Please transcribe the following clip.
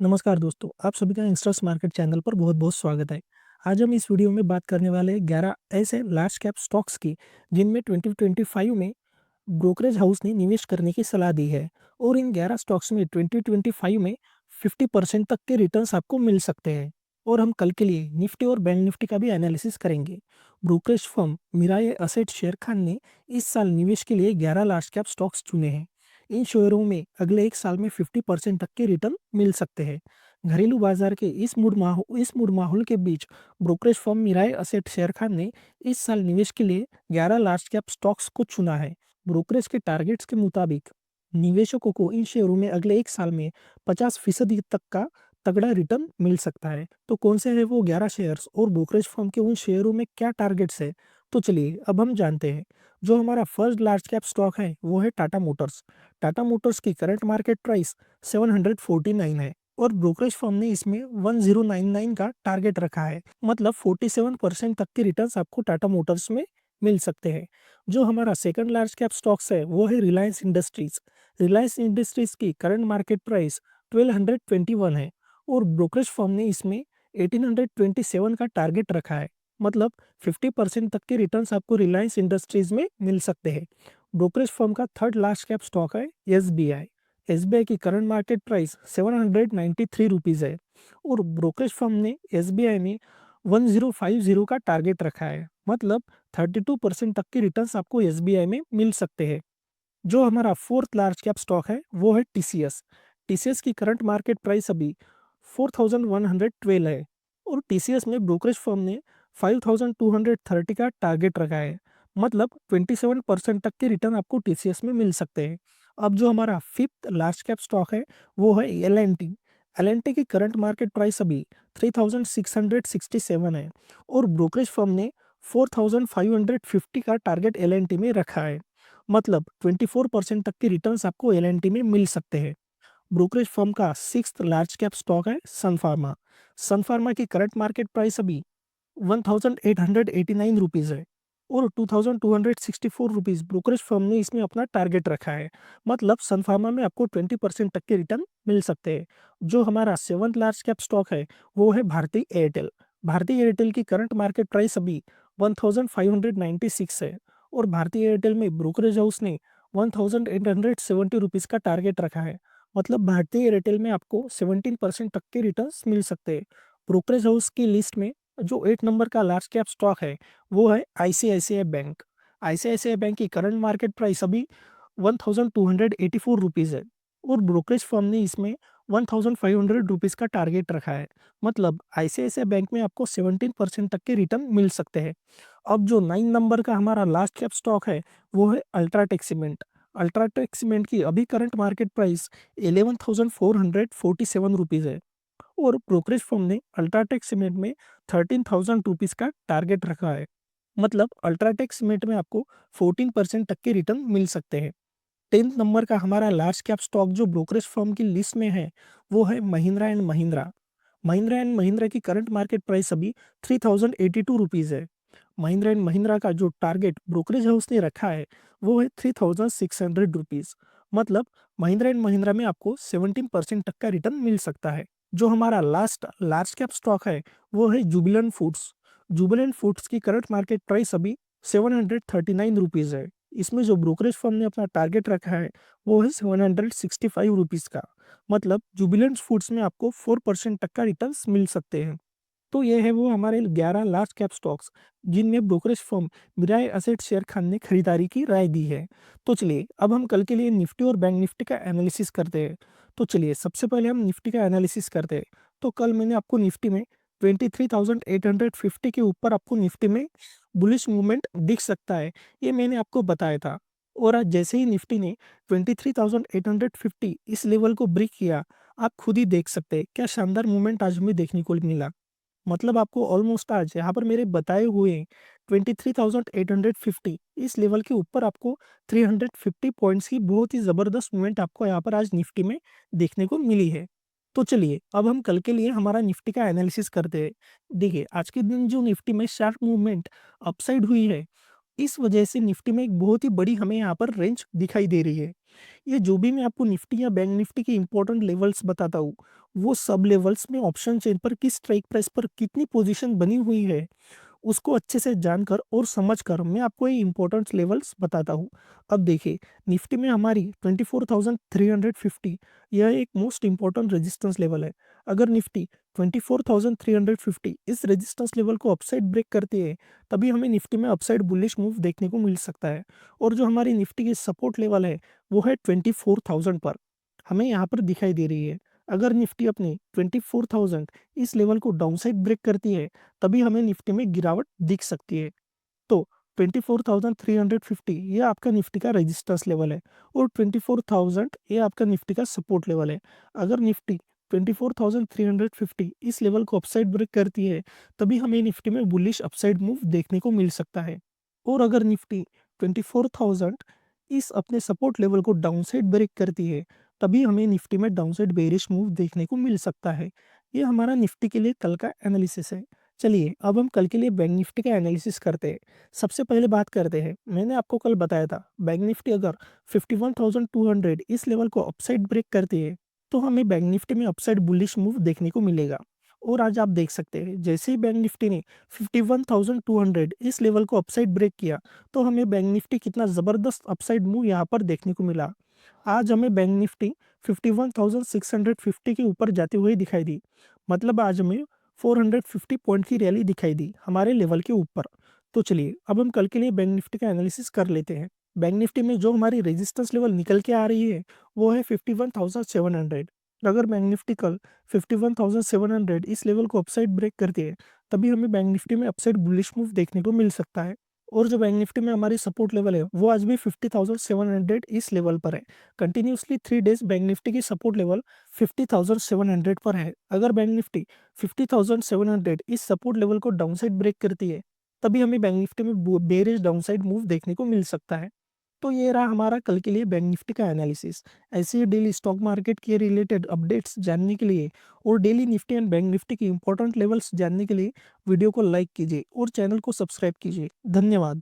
नमस्कार दोस्तों, आप सभी का यंगस्टर्स मार्केट चैनल पर बहुत-बहुत स्वागत है। आज हम इस वीडियो में बात करने वाले हैं 11 ऐसे लार्ज कैप स्टॉक्स की, जिनमें 2025 में ब्रोकरेज हाउस ने निवेश करने की सलाह दी है और इन 11 स्टॉक्स में 2025 में 50% तक के रिटर्न्स आपको मिल सकते हैं। और हम कल के लिए निफ्टी और बैंक निफ्टी का भी एनालिसिस करेंगे। Brokerage firm Mirae asset Sharekhan ने इस साल निवेश के लिए 11 लार्ज कैप स्टॉक्स चुने हैं। इन शेयरों में अगले एक साल में 50% तक के रिटर्न मिल सकते हैं। घरेलू बाजार के इस मूड माहौल के बीच brokerage firm Mirae asset Sharekhan ने इस साल निवेश के लिए 11 लार्ज कैप स्टॉक्स को चुना है। ब्रोकरेज के टारगेट्स के मुताबिक निवेशकों को इन शेयरों में अगले एक साल में 50% तक का तगड़ा रिटर्न मिल सकता है। तो कौन से हैं वो 11 शेयर्स और ब्रोकरेज फर्म के उन शेयरों में क्या टारगेट्स है? तो चलिए अब हम जानते हैं। जो हमारा फर्स्ट लार्ज कैप स्टॉक है वो है टाटा मोटर्स। टाटा मोटर्स की करंट मार्केट प्राइस 749 है और ब्रोकरेज फर्म ने इसमें 1099 का टारगेट रखा है। मतलब 47% तक के रिटर्न्स आपको टाटा मोटर्स में मिल सकते हैं। जो हमारा सेकंड लार्ज कैप स्टॉक्स है वो है रिलायंस इंडस्ट्रीज। रिलायंस इंडस्ट्रीज की करंट मार्केट प्राइस 1221 है और ब्रोकरेज फर्म ने इसमें 1827 का टारगेट रखा है। मतलब 50% तक के रिटर्न्स आपको रिलायंस इंडस्ट्रीज में मिल सकते हैं। ब्रोकरेज फर्म का थर्ड लार्ज कैप स्टॉक है एसबीआई। एसबीआई की करंट मार्केट प्राइस 793 रुपीज़ है और ब्रोकरेज फर्म ने एसबीआई में 1050 का टारगेट रखा है। मतलब 32% तक के रिटर्न्स आपको एसबीआई में मिल सकते हैं। जो हमारा फोर्थ लार्ज कैप स्टॉक है वो है टीसीएस। टीसीएस की करंट मार्केट प्राइस अभी 4112 है और टीसीएस में ब्रोकरेज फर्म ने 5230 का टारगेट रखा है। मतलब 27% तक के रिटर्न आपको टीसीएस में मिल सकते हैं। अब जो हमारा फिफ्थ लार्ज कैप स्टॉक है वो है एल एन टी की करंट मार्केट प्राइस अभी 3667 है और ब्रोकरेज फर्म ने 4550 का टारगेट एल एन टी में रखा है। मतलब 24% तक के रिटर्न्स आपको एल में मिल सकते हैं। ब्रोकरेज फर्म का सिक्स्थ लार्ज कैप स्टॉक है सन फार्मा। सन फार्मा की करंट मार्केट प्राइस अभी 1889 रुपीज़ है और 2264 रुपीज़ ब्रोकरेज फर्म ने इसमें अपना टारगेट रखा है। मतलब सन फार्मा में आपको 20% तक के रिटर्न मिल सकते हैं। जो हमारा सेवंथ लार्ज कैप स्टॉक है वो है भारती एयरटेल। भारती एयरटेल की करंट मार्केट प्राइस अभी 1596 है और भारती एयरटेल में ब्रोकरेज हाउस ने 1870 रुपीज़ का टारगेट रखा है। मतलब भारतीय एयरटेल में आपको 17% तक के रिटर्न्स मिल सकते हैं। ब्रोकरेज हाउस की लिस्ट में जो 8 नंबर का लार्ज कैप स्टॉक है वो है आईसीआईसीआई बैंक। आईसीआईसीआई बैंक की करंट मार्केट प्राइस अभी 1284 रुपीज़ है और ब्रोकरेज फर्म ने इसमें 1500 रुपीज़ का टारगेट रखा है। मतलब आईसीआईसीआई बैंक में आपको 17% तक के रिटर्न मिल सकते हैं। अब जो 9 नंबर का हमारा लास्ट कैप स्टॉक है वो है अल्ट्राटेक सीमेंट। अल्ट्राटेक सीमेंट की अभी करंट मार्केट प्राइस 11,447 रुपीज़ है और ब्रोकरेज फर्म ने अल्ट्राटेक सीमेंट में 13,000 रुपीज़ का टारगेट रखा है। मतलब अल्ट्राटेक सीमेंट में आपको 14% तक के रिटर्न मिल सकते हैं। 10th नंबर का हमारा लार्ज कैप स्टॉक जो ब्रोकरेज फर्म की लिस्ट में है वो है महिंद्रा एंड महिंद्रा। महिंद्रा एंड महिंद्रा की करंट मार्केट प्राइस अभी 3082 रुपीज़ है। महिंद्रा एंड महिंद्रा का जो टारगेट ब्रोकरेज हाउस ने रखा है वो है 3600 रुपीज़। मतलब महिंद्रा एंड महिंद्रा में आपको 17% तक का रिटर्न मिल सकता है। जो हमारा लास्ट लार्ज कैप स्टॉक है वो है जुबिलेंट फूड्स। जुबिलेंट फूड्स की करंट मार्केट प्राइस अभी 739 रुपीज़ है। इसमें जो ब्रोकरेज फर्म ने अपना टारगेट रखा है वो है 765 रुपीज़ का। मतलब जुबिलेंट फूड्स में आपको 4% तक का रिटर्न्स मिल सकते हैं। तो ये है वो हमारे 11 लार्ज कैप स्टॉक्स जिनमें brokerage firm Mirae asset Sharekhan ने खरीदारी की राय दी है। तो चलिए अब हम कल के लिए निफ्टी और बैंक निफ्टी का एनालिसिस करते हैं। तो चलिए सबसे पहले हम निफ्टी का एनालिसिस करते हैं। तो कल मैंने आपको निफ्टी में 23,850 के ऊपर आपको निफ्टी में बुलिश मूवमेंट दिख सकता है, ये मैंने आपको बताया था। और आज जैसे ही निफ्टी ने 23,850 इस लेवल को ब्रेक किया, आप खुद ही देख सकते हैं क्या शानदार मूवमेंट आज हमें देखने को मिला। मतलब आपको ऑलमोस्ट आज यहाँ पर मेरे बताए हुए 23,850 इस लेवल के ऊपर आपको 350 पॉइंट्स की बहुत ही ज़बरदस्त मूवमेंट आपको यहाँ पर आज निफ्टी में देखने को मिली है। तो चलिए अब हम कल के लिए हमारा निफ्टी का एनालिसिस करते हैं। देखिए आज के दिन जो निफ्टी में शार्प मूवमेंट अपसाइड हुई है, इस वजह से निफ्टी में एक बहुत ही बड़ी हमें यहाँ पर रेंज दिखाई दे रही है। ये जो भी मैं आपको निफ्टी या बैंक निफ्टी के इंपॉर्टेंट लेवल्स बताता हूँ, वो सब लेवल्स में ऑप्शन चेन पर किस स्ट्राइक प्राइस पर कितनी पोजीशन बनी हुई है, उसको अच्छे से जानकर और समझकर मैं आपको ये इंपॉर्टेंट लेवल्स बताता हूँ। अब देखिए, निफ्टी में हमारी 24,350 यह एक मोस्ट इंपॉर्टेंट रेजिस्टेंस लेवल है। अगर निफ्टी 24,350 इस रेजिस्टेंस लेवल को अपसाइड ब्रेक करती है, तभी हमें निफ्टी में अपसाइड बुलिश मूव देखने को मिल सकता है। और जो हमारी निफ्टी की सपोर्ट लेवल है, वो है 24,000 पर, हमें यहाँ पर दिखाई दे रही है। अगर निफ्टी अपनी 24,000 इस लेवल को डाउनसाइड ब्रेक करती है, तभी हमें निफ्टी में गिरावट दिख सकती है। तो 24,350 ये आपका निफ्टी का रेजिस्टेंस लेवल है और 24,000 ये आपका निफ्टी का सपोर्ट लेवल है। अगर निफ्टी 24,350 इस लेवल को अपसाइड ब्रेक करती है, तभी हमें निफ्टी में बुलिश अपसाइड मूव देखने को मिल सकता है। और अगर निफ्टी 24,000 इस अपने सपोर्ट लेवल को डाउनसाइड ब्रेक करती है, तभी हमें निफ्टी में डाउनसाइड बेरिश मूव देखने को मिल सकता है। ये हमारा निफ्टी के लिए कल का एनालिसिस है। चलिए अब हम कल के लिए बैंक निफ्टी का एनालिसिस करते हैं। सबसे पहले बात करते हैं, मैंने आपको कल बताया था बैंक निफ्टी अगर 51,200 इस लेवल को अपसाइड ब्रेक करती है, तो हमें बैंक निफ्टी में अपसाइड बुलिश मूव देखने को मिलेगा। और आज आप देख सकते हैं, जैसे ही बैंक निफ्टी ने 51,200 इस लेवल को अपसाइड ब्रेक किया, तो हमें बैंक निफ्टी कितना ज़बरदस्त अपसाइड मूव यहाँ पर देखने को मिला। आज हमें बैंक निफ्टी 51,650 के ऊपर जाते हुए दिखाई दी। मतलब आज हमें 450 पॉइंट की रैली दिखाई दी हमारे लेवल के ऊपर। तो चलिए अब हम कल के लिए बैंक निफ्टी का एनालिसिस कर लेते हैं। बैंक निफ्टी में जो हमारी रेजिस्टेंस लेवल निकल के आ रही है, वो है 51,700। अगर बैंक निफ्टी कल 51,700 इस लेवल को अपसाइड ब्रेक करती है, तभी हमें बैंक निफ्टी में अपसाइड बुलिश मूव देखने को मिल सकता है। और जो बैंक निफ्टी में हमारी सपोर्ट लेवल है, वो आज भी 50,700 इस लेवल पर है। कंटिन्यूसली 3 डेज बैंक निफ्टी की सपोर्ट लेवल 50,700 पर है। अगर बैंक निफ्टी 50,700 इस सपोर्ट लेवल को डाउनसाइड ब्रेक करती है, तभी हमें बैंक निफ्टी में बेरिश डाउनसाइड मूव देखने को मिल सकता है। तो ये रहा हमारा कल के लिए बैंक निफ्टी का एनालिसिस। ऐसे ही डेली स्टॉक मार्केट के रिलेटेड अपडेट्स जानने के लिए और daily Nifty and bank Nifty के इंपॉर्टेंट लेवल्स जानने के लिए वीडियो को लाइक कीजिए और चैनल को सब्सक्राइब कीजिए। धन्यवाद।